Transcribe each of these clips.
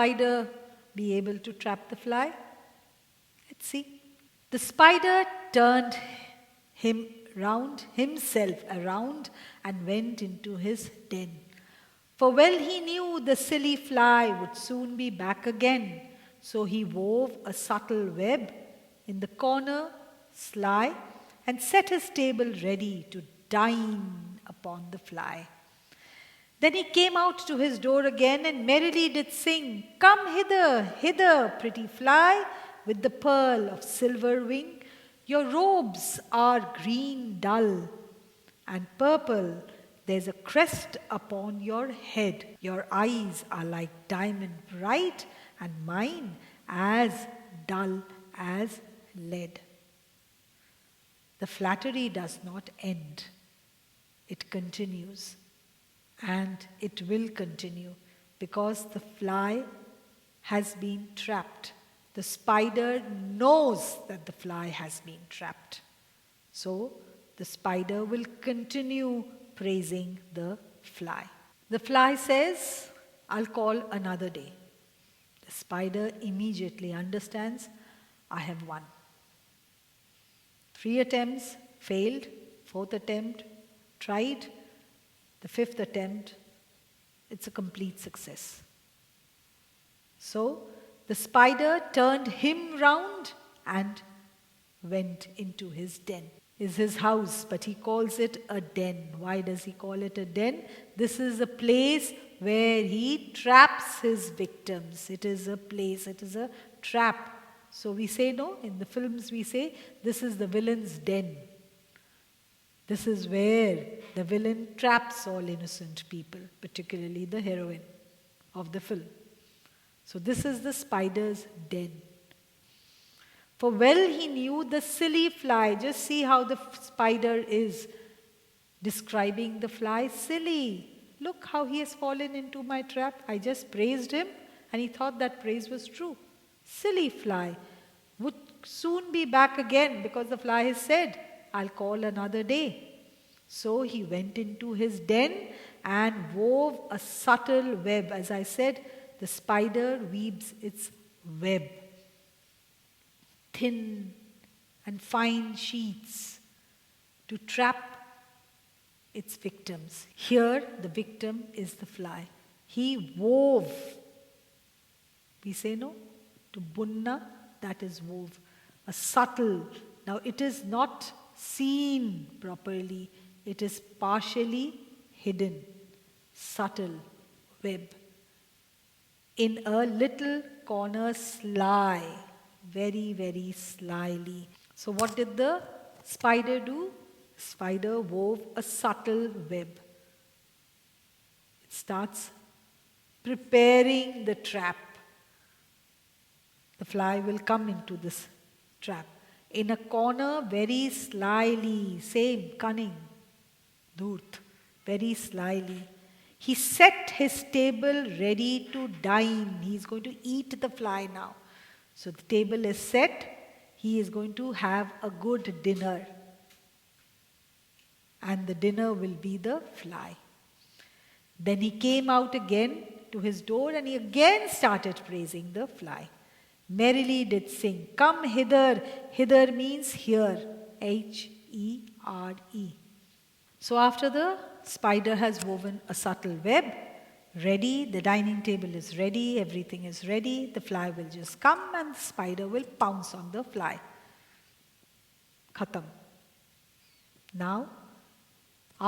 spider be able to trap the fly? Let's see. The spider turned himself around and went into his den. For well he knew the silly fly would soon be back again. So he wove a subtle web in the corner, sly, and set his table ready to dine upon the fly. Then he came out to his door again and merrily did sing, "Come hither, hither, pretty fly, with the pearl of silver wing. Your robes are green dull and purple. There's a crest upon your head. Your eyes are like diamond bright, and mine as dull as lead." The flattery does not end. It continues. And it will continue because the fly has been trapped. The spider knows that the fly has been trapped. So the spider will continue praising the fly. The fly says, "I'll call another day." The spider immediately understands, "I have won." 3 attempts failed, 4th attempt tried, the 5th attempt, it's a complete success. So the spider turned him round and went into his den. Is his house, but he calls it a den. Why does he call it a den? This is a place where he traps his victims. It is a place, it is a trap. So we say, no, in the films we say, this is the villain's den. This is where the villain traps all innocent people, particularly the heroine of the film. So this is the spider's den. For well he knew the silly fly. Just see how the spider is describing the fly. Silly. Look how he has fallen into my trap. I just praised him and he thought that praise was true. Silly fly would soon be back again because the fly has said, "I'll call another day." So he went into his den and wove a subtle web. As I said, the spider weaves its web. Thin and fine sheets to trap its victims. Here, the victim is the fly. He wove. We say no? To bunna, that is wove. A subtle. Now, it is not seen properly. It is partially hidden. Subtle web. In a little corner, sly. Very, very slyly. So what did the spider do? Spider wove a subtle web. It starts preparing the trap. The fly will come into this trap. In a corner, very slyly, same cunning, dhurt, very slyly. He set his table ready to dine. He is going to eat the fly now. So the table is set. He is going to have a good dinner. And the dinner will be the fly. Then he came out again to his door and he again started praising the fly. Merrily did sing, "Come hither." Hither means here. H-E-R-E. So after the spider has woven a subtle web, ready, the dining table is ready, everything is ready, the fly will just come and the spider will pounce on the fly. Khatam. Now,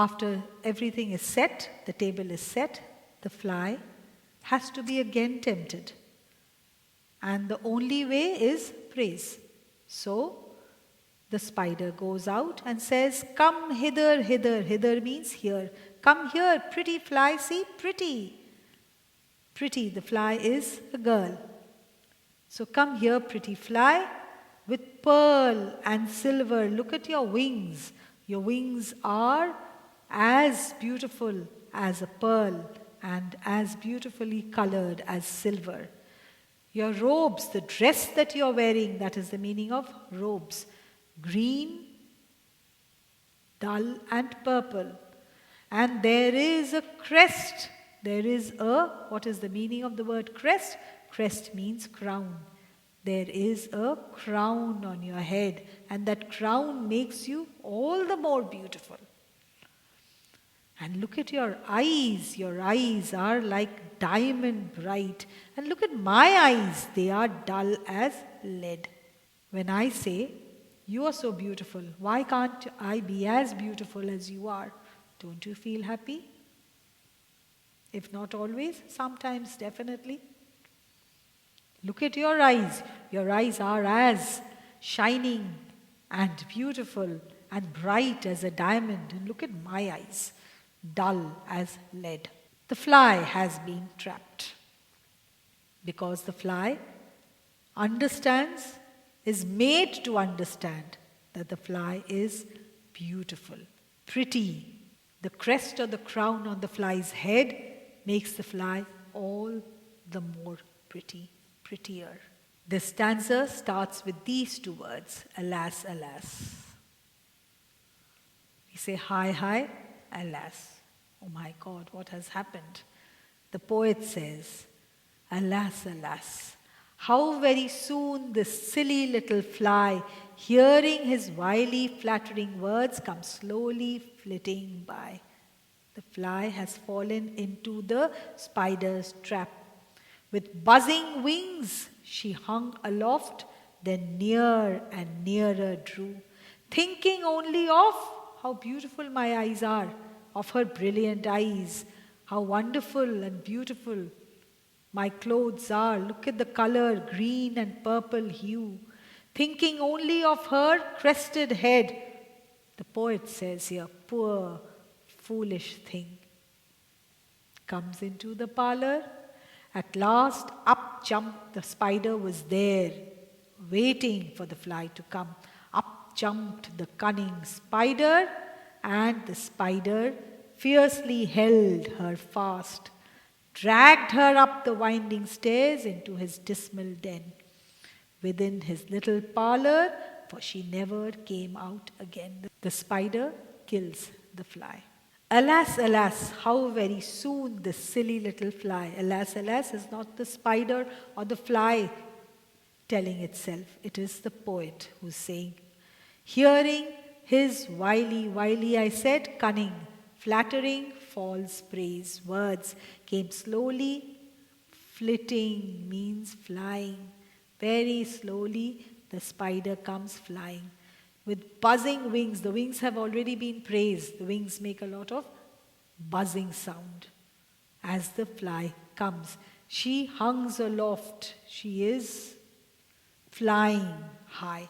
after everything is set, the table is set, the fly has to be again tempted. And the only way is praise. So, the spider goes out and says, "Come hither, hither." Hither means here. "Come here, pretty fly." See, pretty. Pretty, the fly is a girl. So come here, pretty fly, with pearl and silver. Look at your wings. Your wings are as beautiful as a pearl and as beautifully colored as silver. Your robes, the dress that you're wearing, that is the meaning of robes. Green, dull and purple. And there is a crest. There is a, what is the meaning of the word crest? Crest means crown. There is a crown on your head, and that crown makes you all the more beautiful. And look at your eyes. Your eyes are like diamond bright. And look at my eyes. They are dull as lead. When I say, you are so beautiful, why can't I be as beautiful as you are? Don't you feel happy? If not always, sometimes definitely. Look at your eyes. Your eyes are as shining and beautiful and bright as a diamond. And look at my eyes, dull as lead. The fly has been trapped because the fly understands, is made to understand that the fly is beautiful, pretty. The crest or the crown on the fly's head makes the fly all the more prettier. This stanza starts with these two words, alas, alas. We say, hi, hi, alas. Oh my God, what has happened? The poet says, alas, alas, how very soon this silly little fly, hearing his wily flattering words, comes slowly flitting by. The fly has fallen into the spider's trap. With buzzing wings she hung aloft, then near and nearer drew, thinking only of how beautiful my eyes are, of her brilliant eyes, how wonderful and beautiful my clothes are. Look at the color, green and purple hue. Thinking only of her crested head. The poet says here, poor, foolish thing. Comes into the parlor. At last, up jumped the spider was there, waiting for the fly to come. Up jumped the cunning spider, and the spider fiercely held her fast, dragged her up the winding stairs into his dismal den, within his little parlor, for she never came out again. The spider kills the fly. Alas, alas, how very soon this silly little fly. Alas, alas is not the spider or the fly telling itself. It is the poet who's saying, hearing his wily, I said, cunning, flattering, false praise. Words came slowly, flitting means flying. Very slowly the spider comes flying. With buzzing wings, the wings have already been praised. The wings make a lot of buzzing sound as the fly comes. She hangs aloft. She is flying high.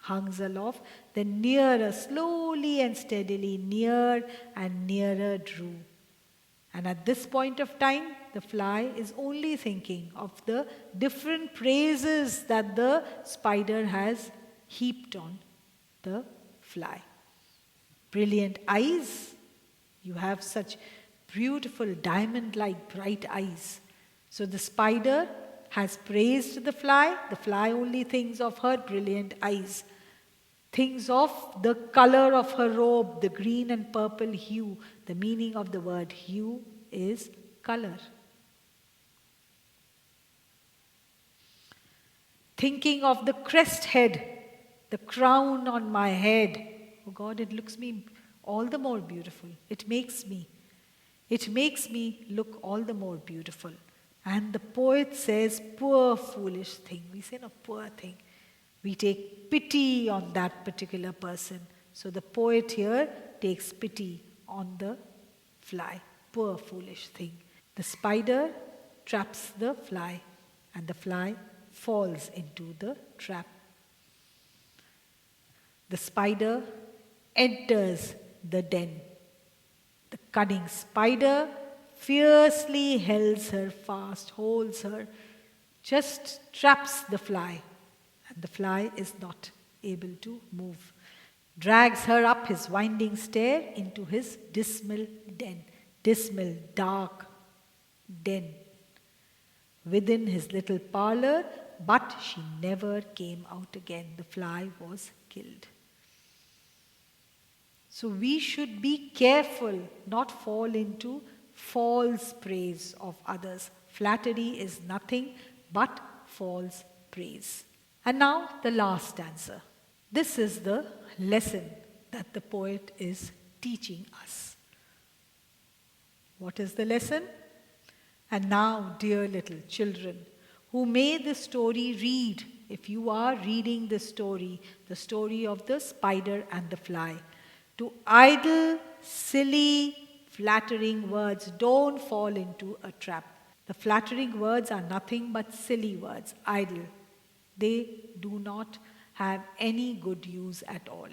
Hangs aloft, then nearer, slowly and steadily, near and nearer drew. And at this point of time, the fly is only thinking of the different praises that the spider has heaped on the fly. Brilliant eyes. You have such beautiful diamond-like bright eyes. So the spider has praised the fly. The fly only thinks of her brilliant eyes. Thinks of the color of her robe, the green and purple hue. The meaning of the word hue is color. Thinking of the crest head, the crown on my head. Oh God, it looks me all the more beautiful. It makes me look all the more beautiful. And the poet says, poor foolish thing. We say, no, poor thing. We take pity on that particular person. So the poet here takes pity on the fly. Poor foolish thing. The spider traps the fly, and the fly falls into the trap. The spider enters the den. The cunning spider fiercely holds her fast, holds her, just traps the fly, and the fly is not able to move. Drags her up his winding stair into his dismal den, dismal, dark den, within his little parlor, but she never came out again. The fly was killed. So we should be careful not fall into false praise of others, Flattery is nothing but false praise. And now the last stanza. This is the lesson that the poet is teaching us. What is the lesson? And now, dear little children, who may this story read, if you are reading this story, the story of the spider and the fly, to idle, silly, flattering words, don't fall into a trap. The flattering words are nothing but silly words, idle. They do not have any good use at all.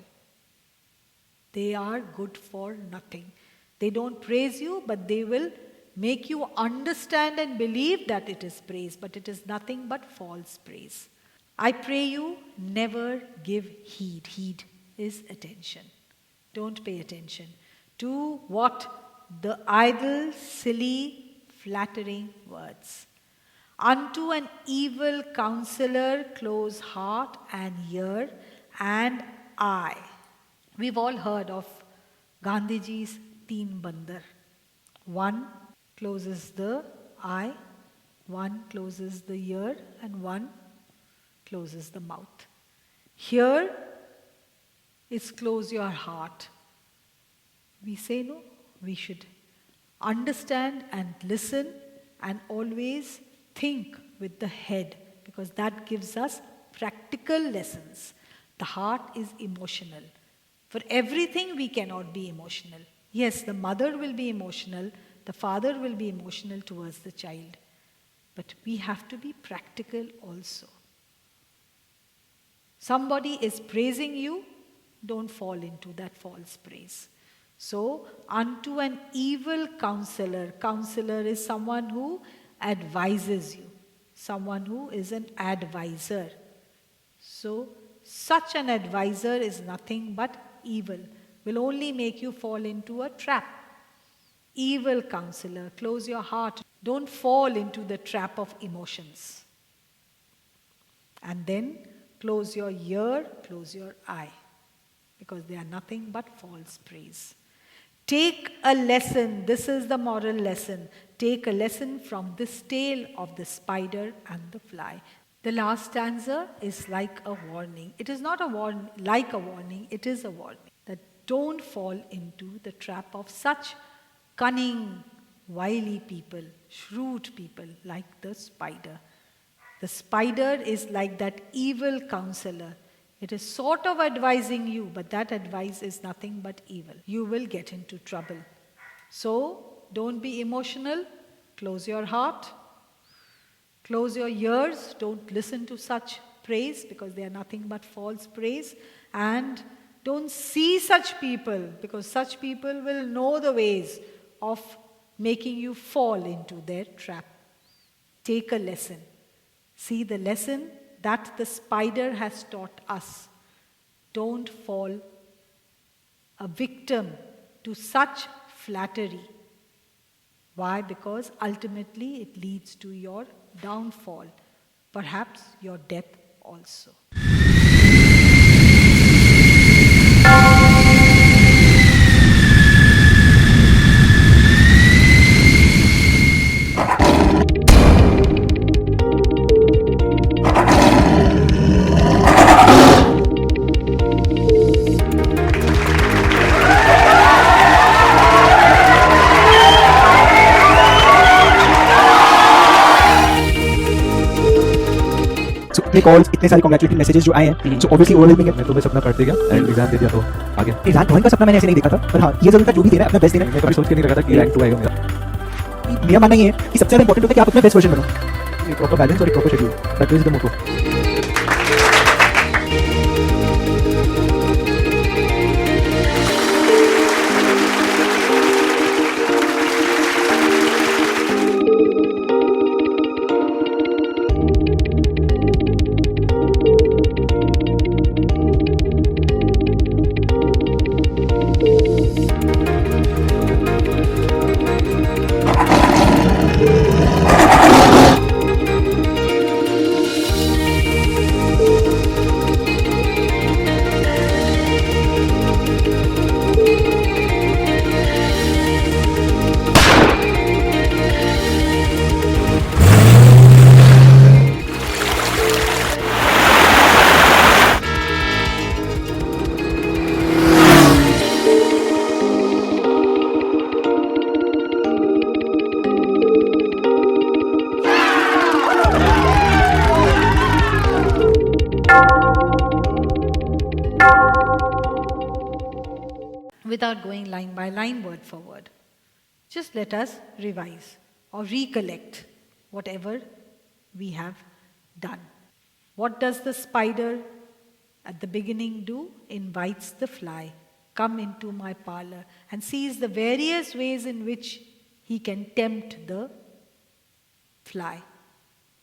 They are good for nothing. They don't praise you, but they will make you understand and believe that it is praise, but it is nothing but false praise. I pray you never give heed. Heed is attention. Don't pay attention to what the idle, silly, flattering words. Unto an evil counselor close heart and ear and eye. We've all heard of Gandhiji's teen bandar. One closes the eye, one closes the ear, and one closes the mouth. Here is close your heart. We say no, we should understand and listen and always think with the head, because that gives us practical lessons. The heart is emotional. For everything we cannot be emotional. Yes, the mother will be emotional, the father will be emotional towards the child. But we have to be practical also. Somebody is praising you, don't fall into that false praise. So, unto an evil counselor. Counselor is someone who advises you. Someone who is an advisor. So, such an advisor is nothing but evil. Will only make you fall into a trap. Evil counselor, close your heart. Don't fall into the trap of emotions. And then close your ear, close your eye. Because they are nothing but false praise. Take a lesson. This is the moral lesson. Take a lesson from this tale of the spider and the fly. The last stanza is like a warning. It is not like a warning, it is a warning. That don't fall into the trap of such cunning, wily people, shrewd people like the spider. The spider is like that evil counselor. It is sort of advising you, but that advice is nothing but evil. You will get into trouble. So, don't be emotional. Close your heart. Close your ears. Don't listen to such praise, because they are nothing but false praise. And don't see such people, because such people will know the ways of making you fall into their trap. Take a lesson. See the lesson that the spider has taught us. Don't fall a victim to such flattery. Why? Because ultimately it leads to your downfall, perhaps your death also. इतने calls, इतने सारे congratulating messages जो आए हैं, so obviously overwhelming है। मैं तो बस अपना पढ़ते गया एंड एग्जाम दे दिया तो आ गया। एग्जाम ड्राइंग का सपना मैंने ऐसे नहीं देखा था, पर हाँ ये जरूर था जो भी देना है अपना बेस्ट देना है। मैं कभी सोच के नहीं रखा था कि रैंक 2 आएगा मेरा। मेरा मानना ये है कि सबसे ज्यादा इंपॉर्टेंट होता है कि आप अपना बेस्ट वर्जन बनो। एक प्रॉपर बैलेंस और एक proper schedule, that is the motto. without going line by line, word for word. Just let us revise or recollect whatever we have done. What does the spider at the beginning do? Invites the fly, come into my parlor, and sees the various ways in which he can tempt the fly.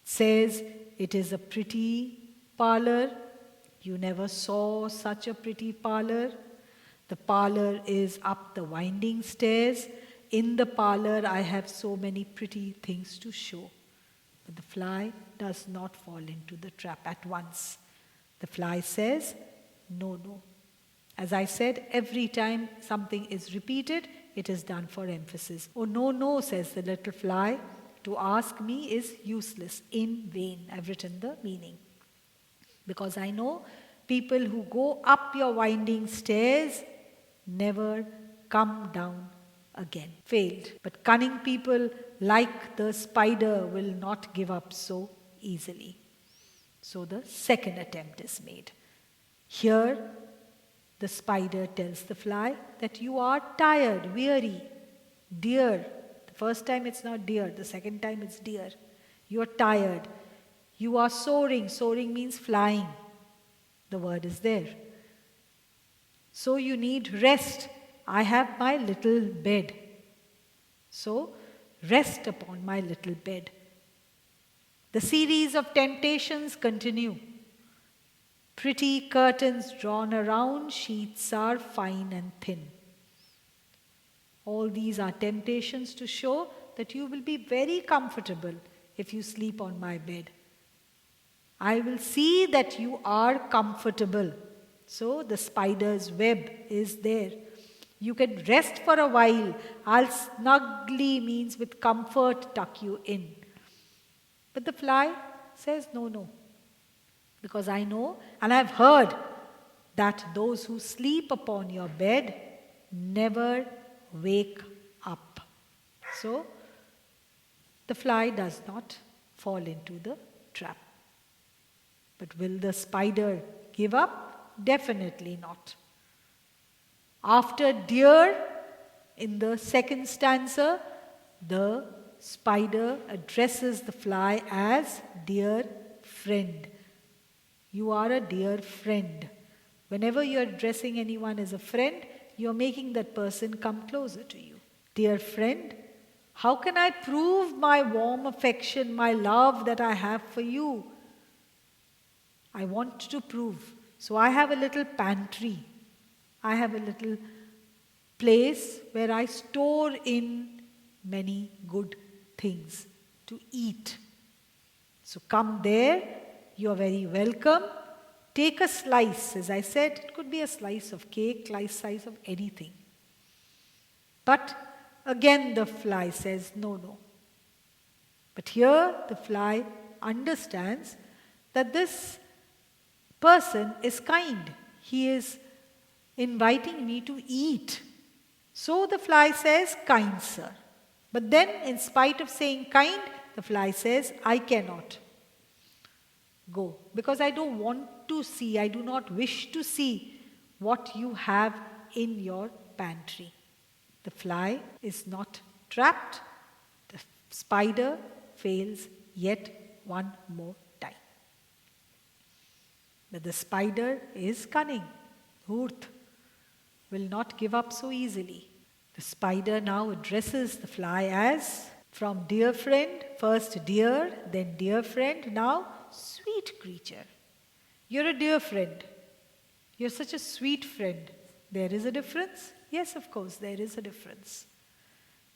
Says, it is a pretty parlor. You never saw such a pretty parlor. The parlor is up the winding stairs. In the parlor, I have so many pretty things to show. But the fly does not fall into the trap at once. The fly says, no, no. As I said, every time something is repeated, it is done for emphasis. Oh, no, no, says the little fly. To ask me is useless, in vain. I've written the meaning. Because I know people who go up your winding stairs never come down again. Failed. But cunning people like the spider will not give up so easily. So the second attempt is made. Here, the spider tells the fly that you are tired, weary, dear. The first time it's not dear, the second time it's dear. You are tired. You are soaring. Soaring means flying. The word is there. So you need rest. I have my little bed. So rest upon my little bed. The series of temptations continue. Pretty curtains drawn around, sheets are fine and thin. All these are temptations to show that you will be very comfortable if you sleep on my bed. I will see that you are comfortable. So the spider's web is there. You can rest for a while. I'll snugly means with comfort tuck you in. But the fly says, no, no. Because I know and I've heard that those who sleep upon your bed never wake up. So the fly does not fall into the trap. But will the spider give up? Definitely not. After dear, in the second stanza, the spider addresses the fly as dear friend. You are a dear friend. Whenever you are addressing anyone as a friend, you are making that person come closer to you. Dear friend, how can I prove my warm affection, my love that I have for you? I want to prove. So I have a little pantry. I have a little place where I store in many good things to eat. So come there. You are very welcome. Take a slice. As I said, it could be a slice of cake, slice of anything. But again the fly says, no, no. But here the fly understands that this person is kind. He is inviting me to eat. So the fly says, kind sir. But then in spite of saying kind, the fly says, I cannot go. Because I don't want to see, I do not wish to see what you have in your pantry. The fly is not trapped. The spider fails yet one more time. But the spider is cunning. Hurt will not give up so easily. The spider now addresses the fly as from dear friend, first dear, then dear friend, now sweet creature. You're a dear friend. You're such a sweet friend. There is a difference? Yes, of course, there is a difference.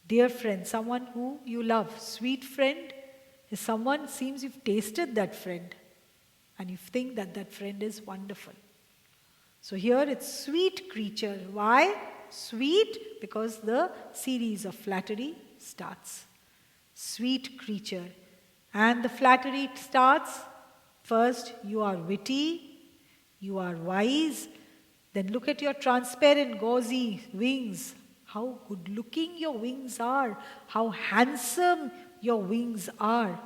Dear friend, someone who you love. Sweet friend is someone, seems you've tasted that friend and you think that that friend is wonderful. So here it's sweet creature. Why? Sweet, because the series of flattery starts. Sweet creature. And the flattery starts, first you are witty, you are wise, then look at your transparent gauzy wings. How good looking your wings are, how handsome your wings are.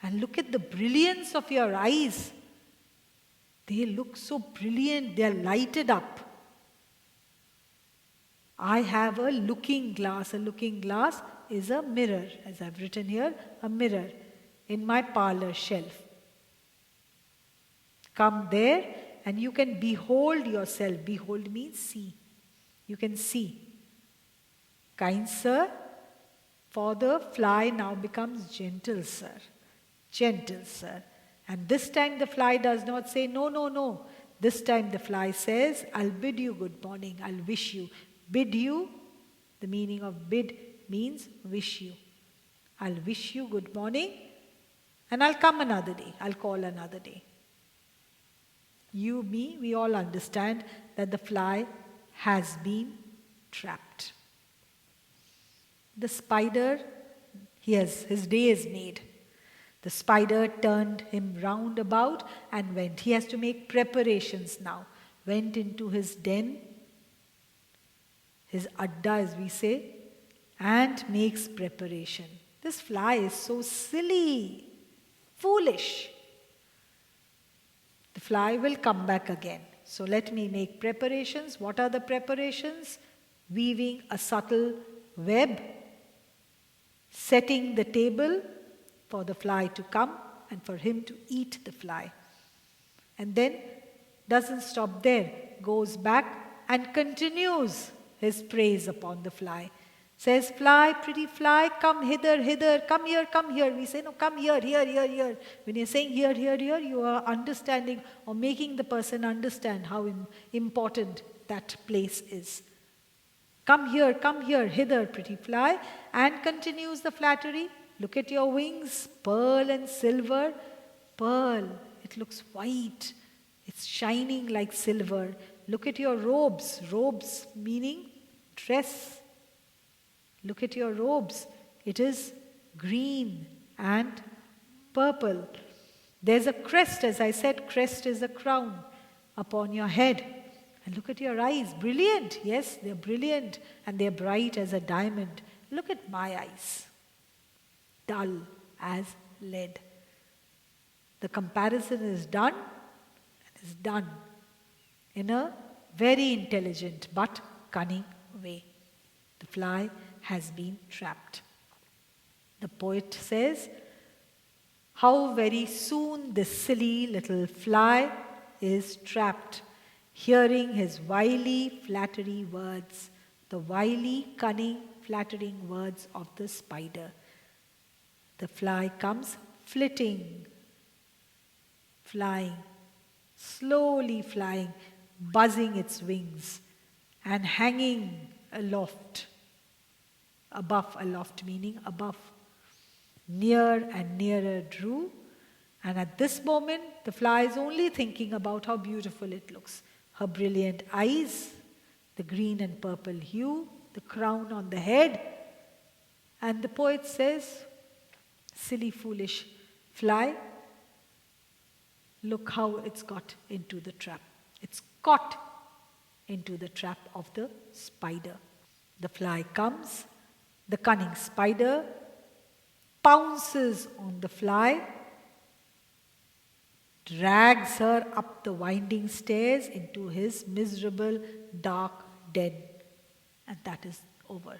And look at the brilliance of your eyes. They look so brilliant, they are lighted up. I have a looking glass. A looking glass is a mirror, as I've written here, a mirror in my parlor shelf. Come there and you can behold yourself. Behold means see. You can see. Kind sir, for the fly now becomes gentle sir. Gentle sir. And this time the fly does not say no, no, no. This time the fly says, I'll bid you good morning. I'll wish you. Bid you, the meaning of bid means wish you. I'll wish you good morning and I'll come another day. I'll call another day. You, me, we all understand that the fly has been trapped. The spider, his day is made. The spider turned him round about and went. He has to make preparations now. Went into his den, his adda as we say, and makes preparation. This fly is so silly, foolish. The fly will come back again. So let me make preparations. What are the preparations? Weaving a subtle web, setting the table for the fly to come and for him to eat the fly. And then doesn't stop there, goes back and continues his praise upon the fly. Says, fly, pretty fly, come hither, hither, come here, come here. We say, no, come here, here, here, here. When you're saying here, here, here, you are understanding or making the person understand how important that place is. Come here, hither, pretty fly. And continues the flattery. Look at your wings, pearl and silver. Pearl, it looks white. It's shining like silver. Look at your robes. Robes meaning dress. Look at your robes. It is green and purple. There's a crest, as I said, crest is a crown upon your head. And look at your eyes. Brilliant. Yes, they're brilliant and they're bright as a diamond. Look at my eyes. Dull as lead. The comparison is done and is done in a very intelligent but cunning way. The fly has been trapped. The poet says, how very soon this silly little fly is trapped, hearing his wily flattery words, the wily, cunning, flattering words of the spider. The fly comes flitting, flying, slowly flying, buzzing its wings and hanging aloft. Above, aloft meaning above. Near and nearer drew, and at this moment the fly is only thinking about how beautiful it looks. Her brilliant eyes, the green and purple hue, the crown on the head. And the poet says, silly foolish fly, look how it's got into the trap. It's caught into the trap of the spider. The fly comes, the cunning spider pounces on the fly, drags her up the winding stairs into his miserable dark den. And that is over.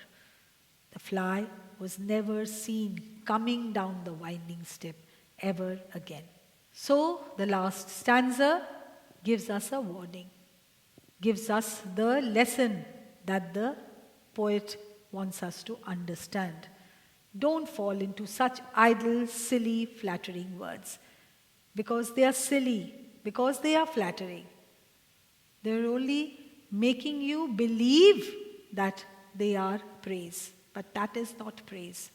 The fly was never seen coming down the winding step ever again. So the last stanza gives us a warning, gives us the lesson that the poet wants us to understand. Don't fall into such idle, silly, flattering words. Because they are silly, because they are flattering. They're only making you believe that they are praise. But that is not praise.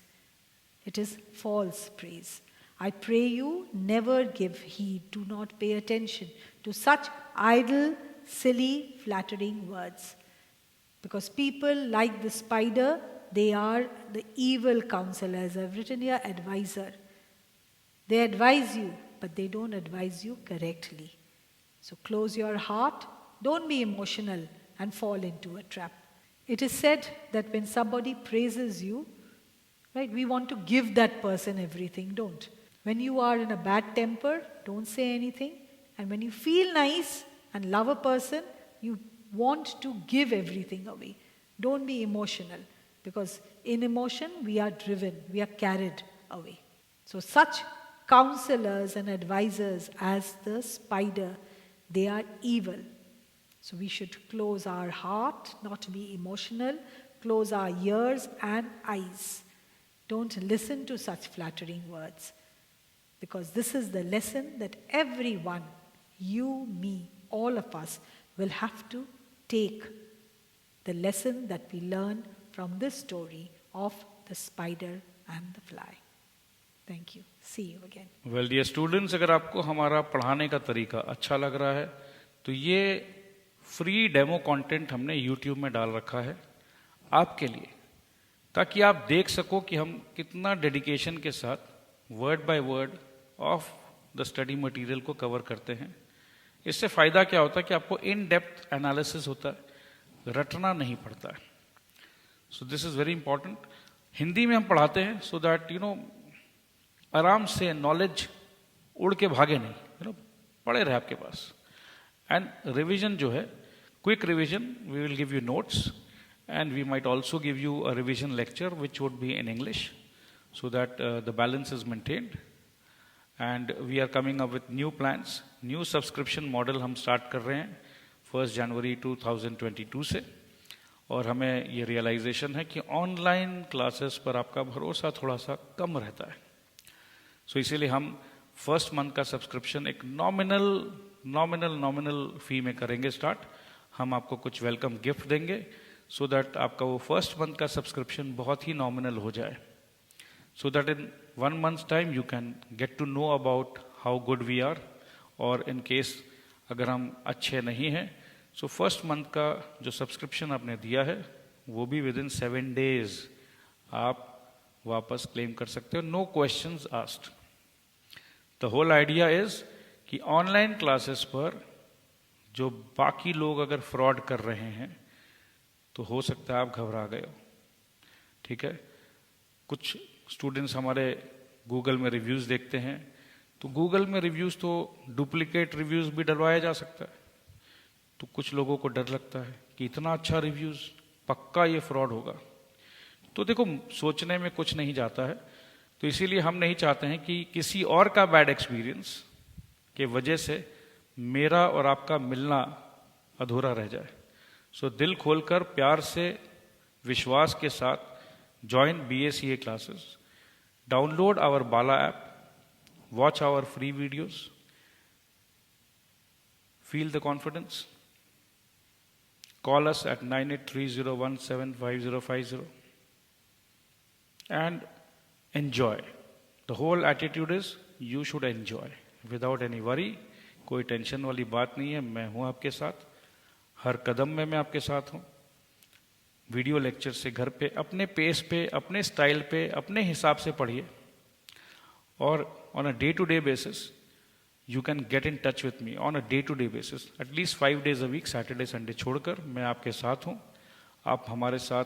It is false praise. I pray you never give heed, do not pay attention to such idle, silly, flattering words. Because people like the spider, they are the evil counselor, as I've written here, advisor. They advise you, but they don't advise you correctly. So close your heart, don't be emotional and fall into a trap. It is said that when somebody praises you, right, we want to give that person everything, don't. When you are in a bad temper, don't say anything. And when you feel nice and love a person, you want to give everything away. Don't be emotional, because in emotion we are driven, we are carried away. So such counselors and advisors as the spider, they are evil. So we should close our heart, not be emotional, close our ears and eyes. Don't listen to such flattering words, because this is the lesson that everyone, you, me, all of us, will have to take. The lesson that we learn from this story of the spider and the fly. Thank you. See you again. Well, dear students, अगर आपको हमारा पढ़ाने का तरीका अच्छा लग रहा है तो ये फ्री डेमो कंटेंट हमने YouTube में डाल रखा है आपके लिए, ताकि आप देख सको कि हम कितना डेडिकेशन के साथ word by word of the study material को कवर करते हैं. इससे फ़ायदा क्या होता है कि आपको इन डेप्थ एनालिसिस होता है, रटना नहीं पड़ता है. So this is very important. Hindi में हम पढ़ाते हैं सो दैट आराम से नॉलेज उड़ के भागे नहीं, पड़े रहे आपके पास. एंड रिविजन जो है, quick revision, we will give you notes and we might also give you a revision lecture which would be in English, so that the balance is maintained. And we are coming up with new plans, new subscription model हम start कर रहे हैं 1 जनवरी 2022 से. और हमें ये realization है कि online classes पर आपका भरोसा थोड़ा सा कम रहता है. So इसीलिए हम first month का subscription एक nominal fee में करेंगे start. हम आपको कुछ welcome gift देंगे, so that आपका वो फर्स्ट मंथ का सब्सक्रिप्शन बहुत ही नॉमिनल हो जाए, so that in 1 month's time you can get to know about how good we are. और in case अगर हम अच्छे नहीं हैं, so फर्स्ट मंथ का जो सब्सक्रिप्शन आपने दिया है वो भी within 7 days आप वापस क्लेम कर सकते हो, no questions asked. The whole idea is कि ऑनलाइन क्लासेस पर जो बाकी लोग अगर फ्रॉड कर रहे हैं तो हो सकता है आप घबरा गए हो. ठीक है, कुछ स्टूडेंट्स हमारे गूगल में रिव्यूज़ देखते हैं, तो गूगल में रिव्यूज़ तो डुप्लीकेट रिव्यूज़ भी डलवाया जा सकता है. तो कुछ लोगों को डर लगता है कि इतना अच्छा रिव्यूज़, पक्का ये फ्रॉड होगा. तो देखो, सोचने में कुछ नहीं जाता है. तो इसीलिए हम नहीं चाहते हैं कि किसी और का बैड एक्सपीरियंस के वजह से मेरा और आपका मिलना अधूरा रह जाए. सो दिल खोलकर, प्यार से, विश्वास के साथ join BACA classes. Download our बाला app, watch our free videos, feel the confidence. Call us at 9830175050 and enjoy. The whole attitude is you should enjoy without any worry. कोई टेंशन वाली बात नहीं है. मैं हूं आपके साथ, हर कदम में मैं आपके साथ हूं. वीडियो लेक्चर से घर पे अपने पेस पे, अपने स्टाइल पे, अपने हिसाब से पढ़िए. और on a day to day basis you can get in touch with me on a day to day basis, at least 5 days a week, Saturday Sunday छोड़कर मैं आपके साथ हूं. आप हमारे साथ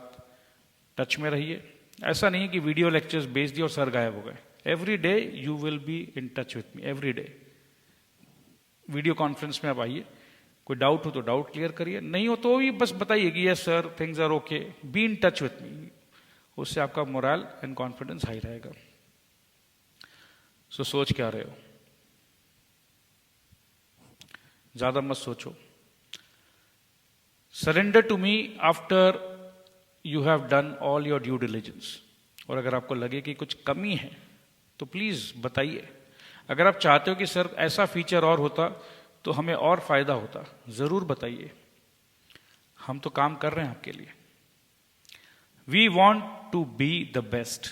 टच में रहिए. ऐसा नहीं कि वीडियो लेक्चर्स भेज दिए और सर गायब हो गए. Every day you will B in touch with me, every day. Video conference में आप आइए, कोई डाउट हो तो डाउट क्लियर करिए, नहीं हो तो भी बस बताइए कि yes sir, things are okay, be in touch with me. उससे आपका मोरल एंड कॉन्फिडेंस हाई रहेगा. सो सोच क्या रहे हो, ज्यादा मत सोचो. Surrender to me after you have done all your due diligence. और अगर आपको लगे कि कुछ कमी है तो प्लीज बताइए. अगर आप चाहते हो कि सर ऐसा फीचर और होता तो हमें और फायदा होता, जरूर बताइए. हम तो काम कर रहे हैं आपके लिए. We want to be the best,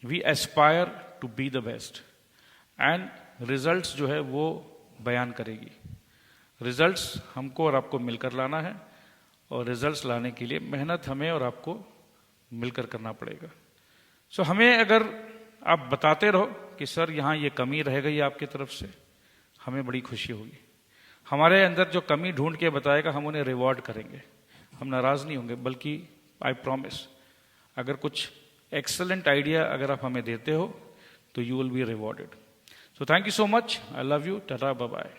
we aspire to be the best. And results जो है वो बयान करेगी. रिजल्ट्स हमको और आपको मिलकर लाना है, और रिजल्ट्स लाने के लिए मेहनत हमें और आपको मिलकर करना पड़ेगा. सो हमें अगर आप बताते रहो कि सर यहाँ ये कमी रह गई आपकी तरफ से, हमें बड़ी खुशी होगी. हमारे अंदर जो कमी ढूंढ के बताएगा हम उन्हें रिवॉर्ड करेंगे. हम नाराज नहीं होंगे, बल्कि आई प्रॉमिस, अगर कुछ एक्सेलेंट आइडिया अगर आप हमें देते हो तो you will be rewarded. So thank you so much. I love you. Tata, bye bye.